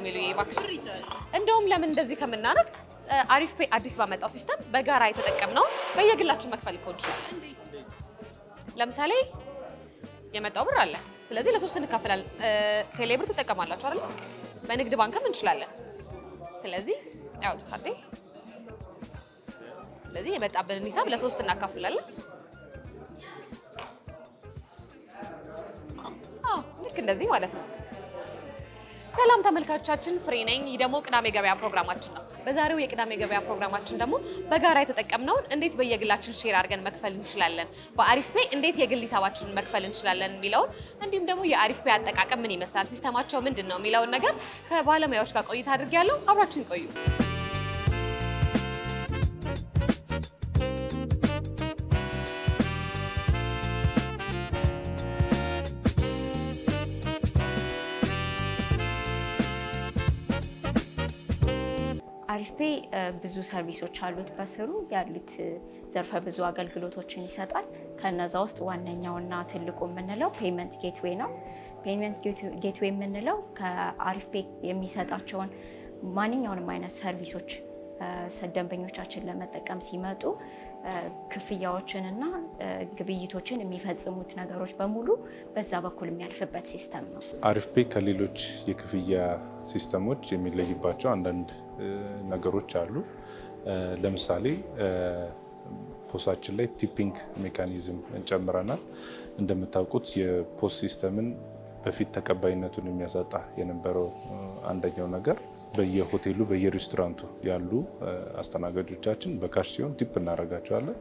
የሚሉ ይባክሽ እንደውም ለምን እንደዚህ ከምናረግ አሪፍ ፔ አዲስ ባመጣው ሲስተም በጋራ የተጠቀምነው በየግላችን መክፈል ይችላል ለምሳሌ የመጣው ብር አለ ስለዚህ ለሶስት እንካፈላለን ቴሌብር ተጠቀማላችሁ አይደል በንግድ ባንክም እንችላለን ስለዚህ ያው ካርዴ ስለዚህ የመጣብንን ሂሳብ ለሶስት እናካፍላለን ልክ እንደዚህ ማለት ነው ሰላም ተመልካቾቻችን ፍሬ ነኝ ይህ ደግሞ ቅዳሜ ገበያ ፕሮግራማችን ነው በዛሬው የቅዳሜ ገበያ ፕሮግራማችን ደግሞ በጋራ የተጠቀምነው እንዴት በየግላችን ሼር አድርገን መክፈል እንችላለን በአሪፍ ፔ እንዴት የግል ሂሳባችንን መክፈል እንችላለን የሚለው እንዲሁም ደግሞ የአሪፍ ፔ አጠቃቀም ምን ይመስላል ሲስተማቸው ምንድነው የሚለው ነገር ከባለሙያዎች ጋር ቆይታ አድርጌያለሁ አብራችሁን ቆዩ አሪፍ ፔ ብዙ ሰርቪሶች አሉት በስሩ ያሉት ዘርፈ ብዙ አገልግሎቶችን ይሰጣል ከነዛ ውስጥ ዋነኛውና ትልቁ የምንለው ፔመንት ጌትዌይ ነው ፔመንት ጌትዌይ የምንለው ከአሪፍ ፔ የሚሰጣቸውን ማንኛውንም አይነት ሰርቪሶች ደንበኞቻችን ለመጠቀም ሲመጡ ክፍያዎችንና ግብይቶችን የሚፈጽሙት ነገሮች በሙሉ በዛ በኩል የሚያልፍበት ሲስተም ነው አሪፍ ፔ ከሌሎች የክፍያ ሲስተሞች የሚለይባቸው አንዳንድ ነገሮች አሉ ለምሳሌ ፖሳችን ላይ ቲፒንግ ሜካኒዝም እንጨምረናል እንደምታውቁት የፖስ ሲስተምን በፊት ተቀባይነቱን የሚያሳጣ የነበረው አንደኛው ነገር በየሆቴሉ በየሬስቶራንቱ ያሉ አስተናጋጆቻችን በካሽ ሲሆን ቲፕ እናደርጋቸዋለን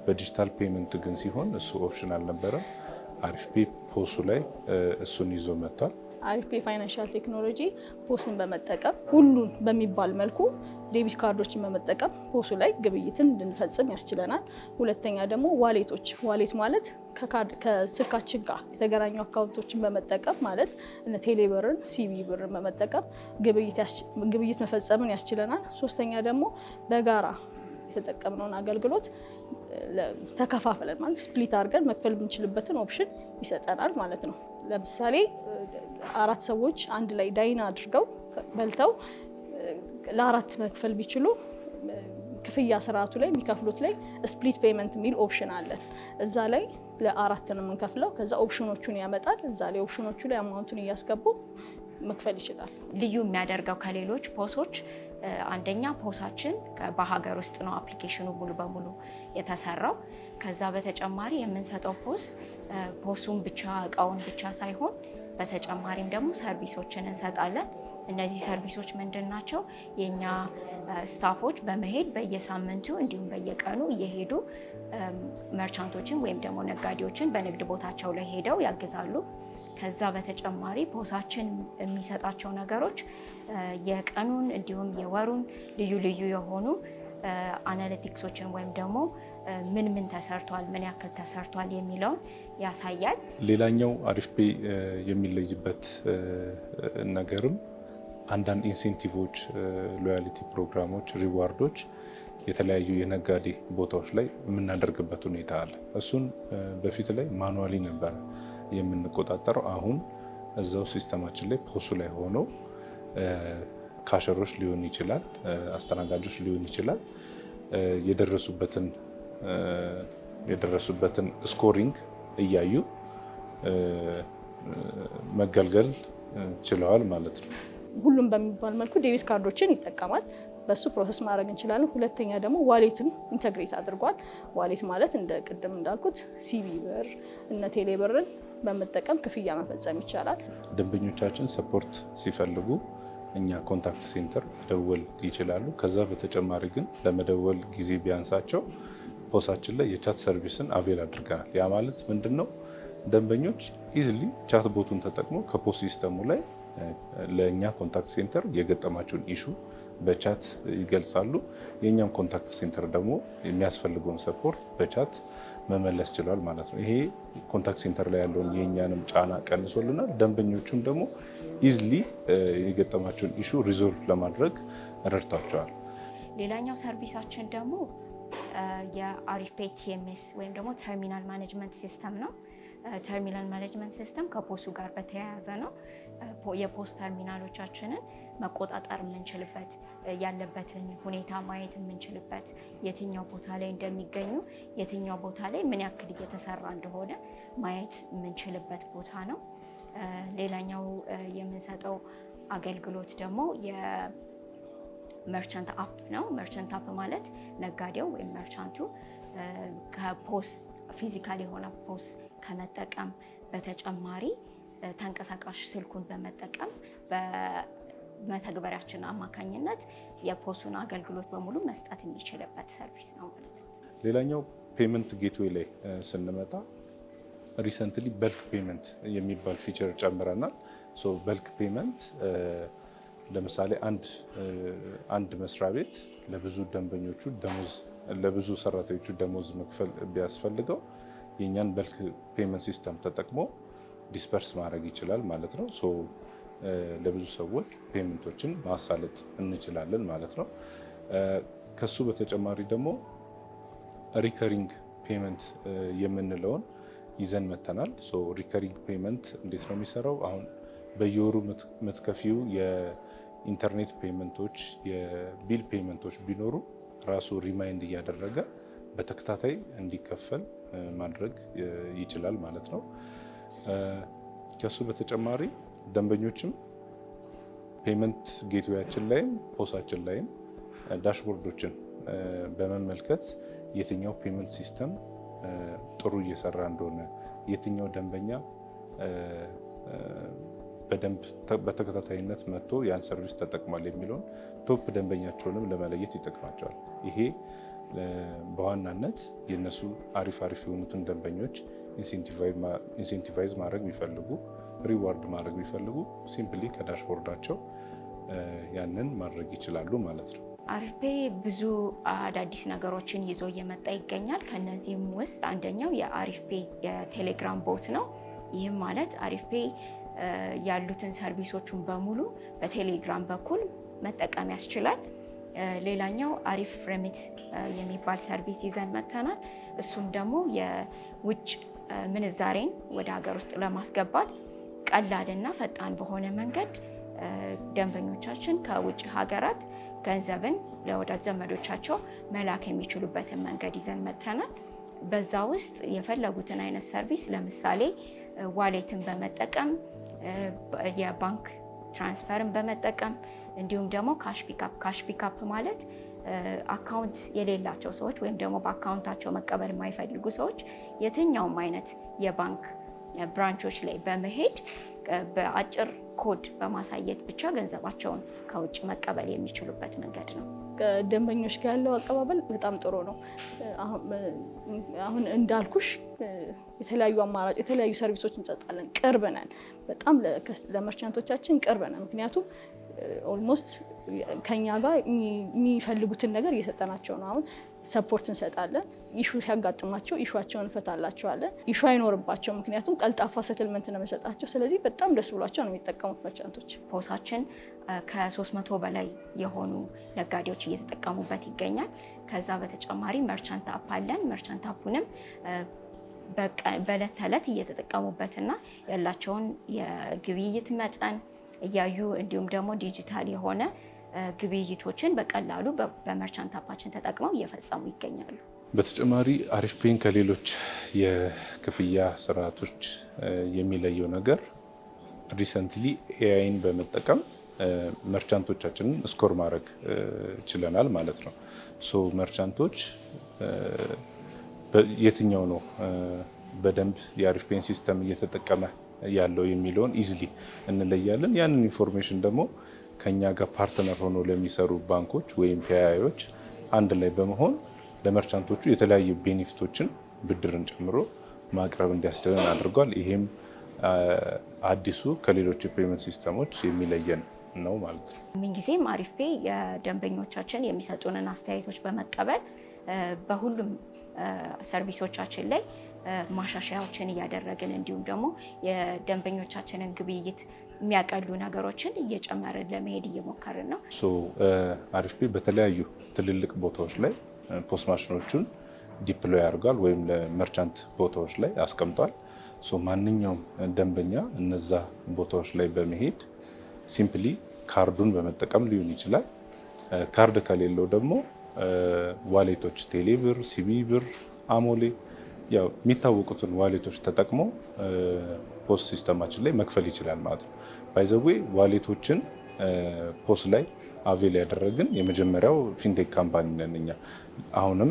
በዲጂታል ፔመንት ግን ሲሆን እሱ ኦፕሽናል ነበረ አሪፍ ፔ ፖሱ ላይ እሱን ይዞ መጥቷል አሪፍ ፔ ፋይናንሻል ቴክኖሎጂ ፖስን በመጠቀም ሁሉን በሚባል መልኩ ዴቢት ካርዶችን በመጠቀም ፖሱ ላይ ግብይትን እንድንፈጽም ያስችለናል ሁለተኛ ደግሞ ዋሌት ማለት ከስልካችን ጋር የተገናኙ አካውንቶችን በመጠቀም ማለት እነ ቴሌብርን ሲቢ ብርን በመጠቀም ግብይት መፈጸምን ያስችለናል ሶስተኛ ደግሞ በጋራ የተጠቀምነውን አገልግሎት ተከፋፍለን ማለት ስፕሊት አድርገን መክፈል የምንችልበትን ኦፕሽን ይሰጠናል ማለት ነው ለምሳሌ አራት ሰዎች አንድ ላይ ዳይን አድርገው በልተው ለአራት መክፈል ቢችሉ ክፍያ ስርዓቱ ላይ የሚከፍሉት ላይ ስፕሊት ፔመንት ሚል ኦፕሽን አለ እዛ ላይ ለአራት ነው የምንከፍለው ከዛ ኦፕሽኖቹን ያመጣል እዛ ላይ ኦፕሽኖቹ ላይ አማውንቱን እያስገቡ መክፈል ይችላል ልዩ የሚያደርገው ከሌሎች ፖሶች አንደኛ ፖሳችን በሀገር ውስጥ ነው አፕሊኬሽኑ ሙሉ በሙሉ የተሰራው ከዛ በተጨማሪ የምንሰጠው ፖሱን ብቻ እቃውን ብቻ ሳይሆን በተጨማሪም ደግሞ ሰርቪሶችን እንሰጣለን እነዚህ ሰርቪሶች ምንድናቸው የኛ ስታፎች በመሄድ በየሳምንቱ እንዲሁም በየቀኑ እየሄዱ መርቻንቶችን ወይም ደግሞ ነጋዴዎችን በንግድ ቦታቸው ላይ ሄደው ያግዛሉ ከዛ በተጨማሪ ፖሳችን የሚሰጣቸው ነገሮች የቀኑን እንዲሁም የወሩን ልዩ የሆኑ አናሊቲክሶችን ወይም ደግሞ ምን ተሰርቷል ምን ያክል ተሰርቷል የሚለውን ያሳያል ሌላኛው አሪፍ ፔ የሚለይበት ነገርም አንዳንድ ኢንሴንቲቮች ሎያሊቲ ፕሮግራሞች ሪዋርዶች የተለያዩ የነጋዴ ቦታዎች ላይ የምናደርግበት ሁኔታ አለ እሱን በፊት ላይ ማኑዋሊ ነበር የምንቆጣጠረው አሁን እዛው ሲስተማችን ላይ ፖሱ ላይ ሆኖ ካሸሮች ሊሆን ይችላል አስተናጋጆች ሊሆን ይችላል የደረሱበትን ስኮሪንግ እያዩ መገልገል ችለዋል ማለት ነው ሁሉም በሚባል መልኩ ዴቢት ካርዶችን ይጠቀማል በሱ ፕሮሰስ ማድረግ እንችላለን ሁለተኛ ደግሞ ዋሌትን ኢንተግሬት አድርጓል ዋሌት ማለት እንደ ቅድም እንዳልኩት ሲቢ ብር እና ቴሌብርን በመጠቀም ክፍያ መፈጸም ይቻላል ደንበኞቻችን ሰፖርት ሲፈልጉ እኛ ኮንታክት ሴንተር መደወል ይችላሉ ከዛ በተጨማሪ ግን ለመደወል ጊዜ ቢያንሳቸው ፖሳችን ላይ የቻት ሰርቪስን አቬል አድርገናል ያ ማለት ምንድነው ደንበኞች ኢዚሊ ቻት ቦቱን ተጠቅመው ከፖስ ሲስተሙ ላይ ለኛ ኮንታክት ሴንተር የገጠማቸውን ኢሹ በቻት ይገልጻሉ የኛም ኮንታክት ሴንተር ደግሞ የሚያስፈልገውን ሰፖርት በቻት መመለስ ይችላል ማለት ነው ይሄ ኮንታክት ሴንተር ላይ ያለውን የኛንም ጫና ቀንሶልናል ደንበኞቹም ደግሞ ኢዚሊ የገጠማቸውን ኢሹ ሪዞልቭ ለማድረግ ረድቷቸዋል ሌላኛው ሰርቪሳችን ደግሞ የአሪፍ ፔ ቲኤምኤስ ወይም ደግሞ ተርሚናል ማኔጅመንት ሲስተም ነው ተርሚናል ማኔጅመንት ሲስተም ከፖሱ ጋር በተያያዘ ነው የፖስ ተርሚናሎቻችንን መቆጣጠር የምንችልበት ያለበትን ሁኔታ ማየት የምንችልበት የትኛው ቦታ ላይ እንደሚገኙ የትኛው ቦታ ላይ ምን ያክል እየተሰራ እንደሆነ ማየት የምንችልበት ቦታ ነው። ሌላኛው የምንሰጠው አገልግሎት ደግሞ የመርቻንት አፕ ነው። መርቻንት አፕ ማለት ነጋዴው ወይም መርቻንቱ ከፖስ ፊዚካል የሆነ ፖስ ከመጠቀም በተጨማሪ ተንቀሳቃሽ ስልኩን በመጠቀም በመተግበሪያችን አማካኝነት የፖሱን አገልግሎት በሙሉ መስጠት የሚችልበት ሰርቪስ ነው ማለት ነው። ሌላኛው ፔመንት ጌትዌይ ላይ ስንመጣ ሪሰንትሊ በልክ ፔመንት የሚባል ፊቸር ጨምረናል። በልክ ፔመንት ለምሳሌ አንድ መስሪያ ቤት ለብዙ ደንበኞቹ ደሞዝ ለብዙ ሰራተኞቹ ደሞዝ መክፈል ቢያስፈልገው የኛን በልክ ፔመንት ሲስተም ተጠቅሞ ዲስፐርስ ማድረግ ይችላል ማለት ነው። ለብዙ ሰዎች ፔመንቶችን ማሳለጥ እንችላለን ማለት ነው። ከሱ በተጨማሪ ደግሞ ሪከሪንግ ፔመንት የምንለውን ይዘን መተናል። ሪከሪንግ ፔመንት እንዴት ነው የሚሰራው? አሁን በየወሩ የምትከፊው የኢንተርኔት ፔመንቶች፣ የቢል ፔመንቶች ቢኖሩ ራሱ ሪማይንድ እያደረገ በተከታታይ እንዲከፈል ማድረግ ይችላል ማለት ነው። ከሱ በተጨማሪ ደንበኞችም ፔመንት ጌትዌያችን ላይም ፖሳችን ላይም ዳሽቦርዶችን በመመልከት የትኛው ፔመንት ሲስተም ጥሩ እየሰራ እንደሆነ የትኛው ደንበኛ በደንብ በተከታታይነት መጥቶ ያን ሰርቪስ ተጠቅሟል የሚለውን ቶፕ ደንበኛቸውንም ለመለየት ይጠቅማቸዋል። ይሄ በዋናነት የነሱ አሪፍ የሆኑትን ደንበኞች ኢንሴንቲቫይዝ ማድረግ ቢፈልጉ ሪዋርድ ማድረግ ቢፈልጉ ሲምፕሊ ከዳሽቦርዳቸው ያንን ማድረግ ይችላሉ ማለት ነው። አሪፍ ፔይ ብዙ አዳዲስ ነገሮችን ይዞ እየመጣ ይገኛል። ከነዚህም ውስጥ አንደኛው የአሪፍ ፔይ የቴሌግራም ቦት ነው። ይህም ማለት አሪፍ ፔይ ያሉትን ሰርቪሶቹን በሙሉ በቴሌግራም በኩል መጠቀም ያስችላል። ሌላኛው አሪፍ ሬሚት የሚባል ሰርቪስ ይዘን መጥተናል። እሱም ደግሞ የውጭ ምንዛሬን ወደ ሀገር ውስጥ ለማስገባት ቀላልና ፈጣን በሆነ መንገድ ደንበኞቻችን ከውጭ ሀገራት ገንዘብን ለወዳጅ ዘመዶቻቸው መላክ የሚችሉበትን መንገድ ይዘን መጥተናል። በዛ ውስጥ የፈለጉትን አይነት ሰርቪስ ለምሳሌ ዋሌትን በመጠቀም የባንክ ትራንስፈርን በመጠቀም እንዲሁም ደግሞ ካሽ ፒካፕ ማለት አካውንት የሌላቸው ሰዎች ወይም ደግሞ በአካውንታቸው መቀበል የማይፈልጉ ሰዎች የትኛውም አይነት የባንክ ብራንቾች ላይ በመሄድ በአጭር ኮድ በማሳየት ብቻ ገንዘባቸውን ከውጭ መቀበል የሚችሉበት መንገድ ነው። ከደንበኞች ጋር ያለው አቀባበል በጣም ጥሩ ነው። አሁን እንዳልኩሽ የተለያዩ አማራጭ የተለያዩ ሰርቪሶች እንሰጣለን። ቅርብ ነን፣ በጣም ለመርቻንቶቻችን ቅርብ ነን። ምክንያቱም ኦልሞስት ከኛ ጋር የሚፈልጉትን ነገር እየሰጠናቸው ነው። አሁን ሰፖርት እንሰጣለን። ኢሹ ሲያጋጥማቸው ኢሹአቸውን እንፈታላቸዋለን። ኢሹ አይኖርባቸው፣ ምክንያቱም ቀልጣፋ ሰትልመንት ነው የምንሰጣቸው። ስለዚህ በጣም ደስ ብሏቸው ነው የሚጠቀሙት መርቻንቶች። ፖሳችን ከ300 በላይ የሆኑ ነጋዴዎች እየተጠቀሙበት ይገኛል። ከዛ በተጨማሪ መርቻንት አፕ አለን። መርቻንት አፑንም በዕለት ተዕለት እየተጠቀሙበትና ያላቸውን የግብይት መጠን እያዩ እንዲሁም ደግሞ ዲጂታል የሆነ ግብይቶችን በቀላሉ በመርቻንት አፓችን ተጠቅመው እየፈጸሙ ይገኛሉ። በተጨማሪ አሪፍ ፔይን ከሌሎች የክፍያ ስርዓቶች የሚለየው ነገር ሪሰንትሊ ኤአይን በመጠቀም መርቻንቶቻችንን ስኮር ማድረግ ችለናል ማለት ነው። መርቻንቶች የትኛው ነው በደንብ የአሪፍ ፔይን ሲስተም እየተጠቀመ ያለው የሚለውን ኢዝሊ እንለያለን። ያንን ኢንፎርሜሽን ደግሞ ከኛ ጋር ፓርትነር ሆኖ ለሚሰሩ ባንኮች ወይም ፒአይዎች አንድ ላይ በመሆን ለመርቻንቶቹ የተለያዩ ቤኔፊቶችን ብድርን ጨምሮ ማቅረብ እንዲያስችለን አድርጓል። ይሄም አዲሱ ከሌሎች የፔመንት ሲስተሞች የሚለየን ነው ማለት ነው። ምንጊዜም አሪፍ ፔይ የደንበኞቻችን የሚሰጡንን አስተያየቶች በመቀበል በሁሉም ሰርቪሶቻችን ላይ ማሻሻያዎችን እያደረግን እንዲሁም ደግሞ የደንበኞቻችንን ግብይት የሚያቀሉ ነገሮችን እየጨመርን ለመሄድ እየሞከርን ነው። አሪፍ ፔይ በተለያዩ ትልልቅ ቦታዎች ላይ ፖስ ማሽኖቹን ዲፕሎይ አድርጓል ወይም ለመርቻንት ቦታዎች ላይ አስቀምጧል። ማንኛውም ደንበኛ እነዛ ቦታዎች ላይ በመሄድ ሲምፕሊ ካርዱን በመጠቀም ሊሆን ይችላል። ካርድ ከሌለው ደግሞ ዋሌቶች ቴሌብር፣ ሲቢብር፣ አሞሌ ያው የሚታወቁትን ዋሌቶች ተጠቅሞ ፖስ ሲስተማችን ላይ መክፈል ይችላል ማለት ነው። ባይ ዘ ዌይ ዋሌቶችን ፖስ ላይ አቬል ያደረግን የመጀመሪያው ፊንቴክ ካምፓኒ ነን እኛ። አሁንም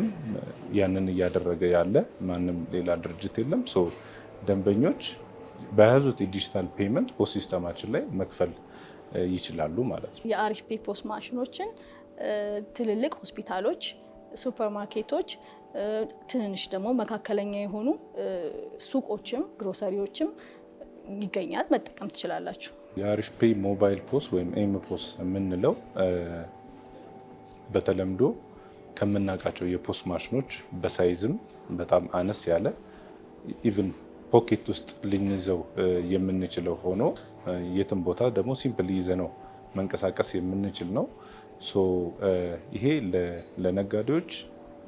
ያንን እያደረገ ያለ ማንም ሌላ ድርጅት የለም። ሶ ደንበኞች በያዙት የዲጂታል ፔመንት ፖስ ሲስተማችን ላይ መክፈል ይችላሉ ማለት ነው። የአሪፍ ፔ ፖስ ማሽኖችን ትልልቅ ሆስፒታሎች፣ ሱፐርማርኬቶች፣ ትንንሽ ደግሞ መካከለኛ የሆኑ ሱቆችም ግሮሰሪዎችም ይገኛል፣ መጠቀም ትችላላችሁ። የአሪፍ ፔ ሞባይል ፖስ ወይም ኤም ፖስ የምንለው በተለምዶ ከምናውቃቸው የፖስ ማሽኖች በሳይዝም በጣም አነስ ያለ ኢቭን ፖኬት ውስጥ ልንይዘው የምንችለው ሆኖ የትም ቦታ ደግሞ ሲምፕል ይዘነው መንቀሳቀስ የምንችል ነው። ሶ ይሄ ለነጋዴዎች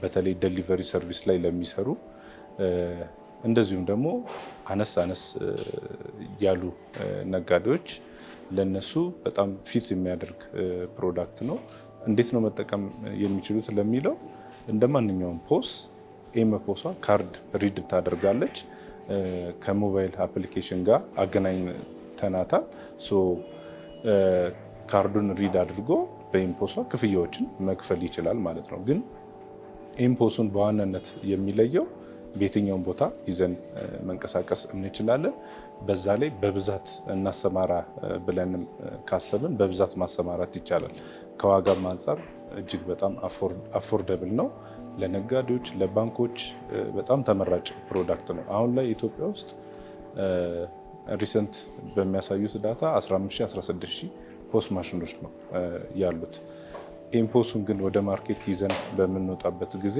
በተለይ ዴሊቨሪ ሰርቪስ ላይ ለሚሰሩ እንደዚሁም ደግሞ አነስ ያሉ ነጋዴዎች ለነሱ በጣም ፊት የሚያደርግ ፕሮዳክት ነው። እንዴት ነው መጠቀም የሚችሉት ለሚለው እንደ ማንኛውም ፖስ ኤም ፖሷ ካርድ ሪድ ታደርጋለች። ከሞባይል አፕሊኬሽን ጋር አገናኝተናታል። ሶ ካርዱን ሪድ አድርጎ በኤም ፖሷ ክፍያዎችን መክፈል ይችላል ማለት ነው። ግን ኤም ፖሱን በዋናነት የሚለየው በየትኛውም ቦታ ይዘን መንቀሳቀስ እንችላለን። በዛ ላይ በብዛት እናሰማራ ብለንም ካሰብን በብዛት ማሰማራት ይቻላል። ከዋጋም አንጻር እጅግ በጣም አፎርደብል ነው። ለነጋዴዎች፣ ለባንኮች በጣም ተመራጭ ፕሮዳክት ነው። አሁን ላይ ኢትዮጵያ ውስጥ ሪሰንት በሚያሳዩት ዳታ 15000 16000 ፖስ ማሽኖች ነው ያሉት። ኤም ፖሱን ግን ወደ ማርኬት ይዘን በምንወጣበት ጊዜ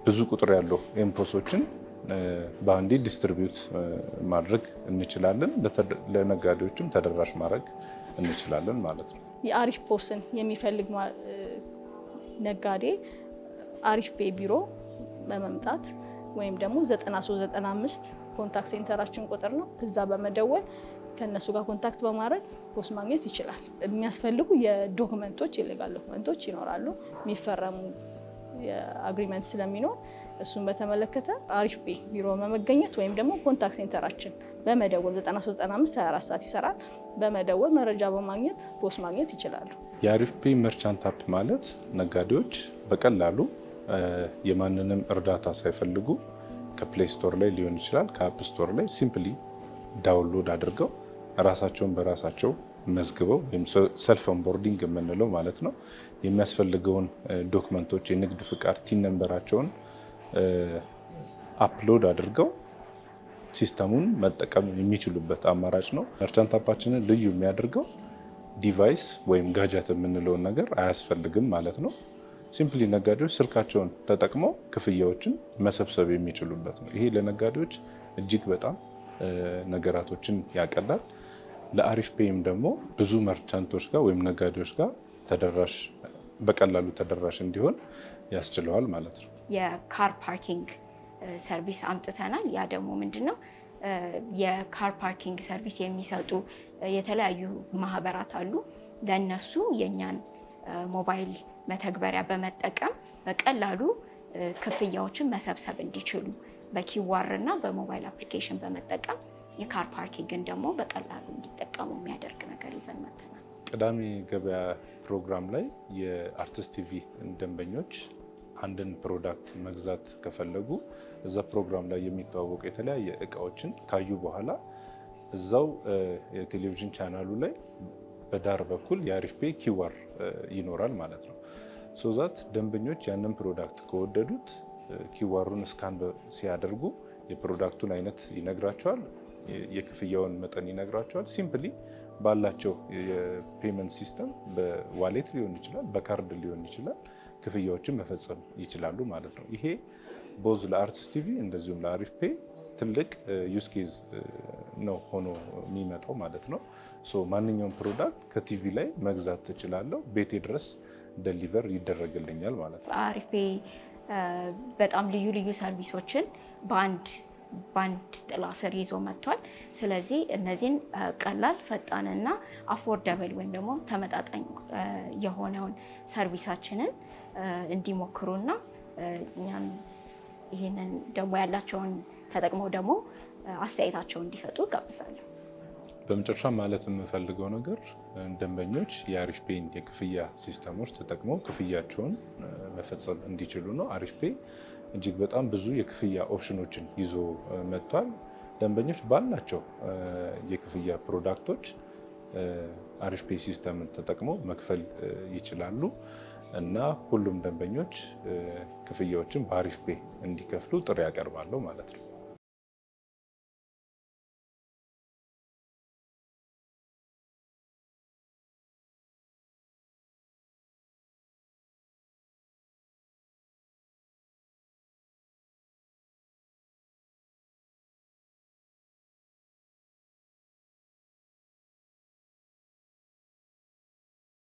ብዙ ቁጥር ያለው ኤም ፖሶችን በአንዴ ዲስትሪቢዩት ማድረግ እንችላለን። ለነጋዴዎችም ተደራሽ ማድረግ እንችላለን ማለት ነው። የአሪፍ ፖስን የሚፈልግ ነጋዴ አሪፍ ፔ ቢሮ በመምጣት ወይም ደግሞ 9395 ኮንታክት ሴንተራችን ቁጥር ነው። እዛ በመደወል ከነሱ ጋር ኮንታክት በማድረግ ፖስ ማግኘት ይችላል። የሚያስፈልጉ የዶክመንቶች የሌጋል ዶክመንቶች ይኖራሉ። የሚፈረሙ የአግሪመንት ስለሚኖር እሱን በተመለከተ አሪፍ ፔ ቢሮ በመገኘት ወይም ደግሞ ኮንታክት ሴንተራችን በመደወል 9395 24 ሰዓት ይሰራል። በመደወል መረጃ በማግኘት ፖስ ማግኘት ይችላሉ። የአሪፍ ፔ መርቻንት አፕ ማለት ነጋዴዎች በቀላሉ የማንንም እርዳታ ሳይፈልጉ ከፕሌይ ስቶር ላይ ሊሆን ይችላል ከአፕ ስቶር ላይ ሲምፕሊ ዳውንሎድ አድርገው ራሳቸውን በራሳቸው መዝግበው ወይም ሰልፍ ኦንቦርዲንግ የምንለው ማለት ነው የሚያስፈልገውን ዶክመንቶች የንግድ ፍቃድ ቲን ነምበራቸውን አፕሎድ አድርገው ሲስተሙን መጠቀም የሚችሉበት አማራጭ ነው። መርቻንት አፓችንን ልዩ የሚያደርገው ዲቫይስ ወይም ጋጀት የምንለውን ነገር አያስፈልግም ማለት ነው። ሲምፕሊ ነጋዴዎች ስልካቸውን ተጠቅመው ክፍያዎችን መሰብሰብ የሚችሉበት ነው። ይሄ ለነጋዴዎች እጅግ በጣም ነገራቶችን ያቀላል። ለአሪፍ ፔይም ደግሞ ብዙ መርቻንቶች ጋር ወይም ነጋዴዎች ጋር በቀላሉ ተደራሽ እንዲሆን ያስችለዋል ማለት ነው። የካር ፓርኪንግ ሰርቪስ አምጥተናል። ያ ደግሞ ምንድነው? የካር ፓርኪንግ ሰርቪስ የሚሰጡ የተለያዩ ማህበራት አሉ። ለነሱ የኛን ሞባይል መተግበሪያ በመጠቀም በቀላሉ ክፍያዎችን መሰብሰብ እንዲችሉ በኪዋር እና በሞባይል አፕሊኬሽን በመጠቀም የካር ፓርኪንግን ደግሞ በቀላሉ እንዲጠቀሙ የሚያደርግ ነገር ይዘን መጥተናል። ቅዳሜ ገበያ ፕሮግራም ላይ የአርቲስት ቲቪ ደንበኞች አንድን ፕሮዳክት መግዛት ከፈለጉ እዛ ፕሮግራም ላይ የሚተዋወቁ የተለያየ እቃዎችን ካዩ በኋላ እዛው የቴሌቪዥን ቻናሉ ላይ በዳር በኩል የአሪፍ ፔ ኪዋር ይኖራል ማለት ነው። ሶዛት ደንበኞች ያንን ፕሮዳክት ከወደዱት ኪዋሩን ስካን ሲያደርጉ የፕሮዳክቱን አይነት ይነግራቸዋል፣ የክፍያውን መጠን ይነግራቸዋል። ሲምፕሊ ባላቸው የፔመንት ሲስተም በዋሌት ሊሆን ይችላል፣ በካርድ ሊሆን ይችላል፣ ክፍያዎችን መፈጸም ይችላሉ ማለት ነው። ይሄ ቦዝ ለአርቲስት ቲቪ እንደዚሁም ለአሪፍ ፔ ትልቅ ዩዝ ኬዝ ነው ሆኖ የሚመጣው ማለት ነው። ሶ ማንኛውም ፕሮዳክት ከቲቪ ላይ መግዛት ትችላለሁ፣ ቤቴ ድረስ ደሊቨር ይደረግልኛል ማለት ነው። አሪፍ ፔ በጣም ልዩ ሰርቪሶችን በአንድ ባንድ ጥላ ስር ይዞ መጥቷል። ስለዚህ እነዚህን ቀላል ፈጣንና አፎርደብል ወይም ደግሞ ተመጣጣኝ የሆነውን ሰርቪሳችንን እንዲሞክሩና እኛን ይህንን ደግሞ ያላቸውን ተጠቅመው ደግሞ አስተያየታቸውን እንዲሰጡ ጋብዛለሁ። በመጨረሻ ማለት የምፈልገው ነገር ደንበኞች የአሪፍ ፔይን የክፍያ ሲስተሞች ተጠቅመው ክፍያቸውን መፈጸም እንዲችሉ ነው። አሪፍ ፔይ እጅግ በጣም ብዙ የክፍያ ኦፕሽኖችን ይዞ መጥቷል። ደንበኞች ባላቸው የክፍያ ፕሮዳክቶች አሪፍ ፔይ ሲስተምን ተጠቅመው መክፈል ይችላሉ እና ሁሉም ደንበኞች ክፍያዎችን በአሪፍ ፔይ እንዲከፍሉ ጥሪ ያቀርባለሁ ማለት ነው።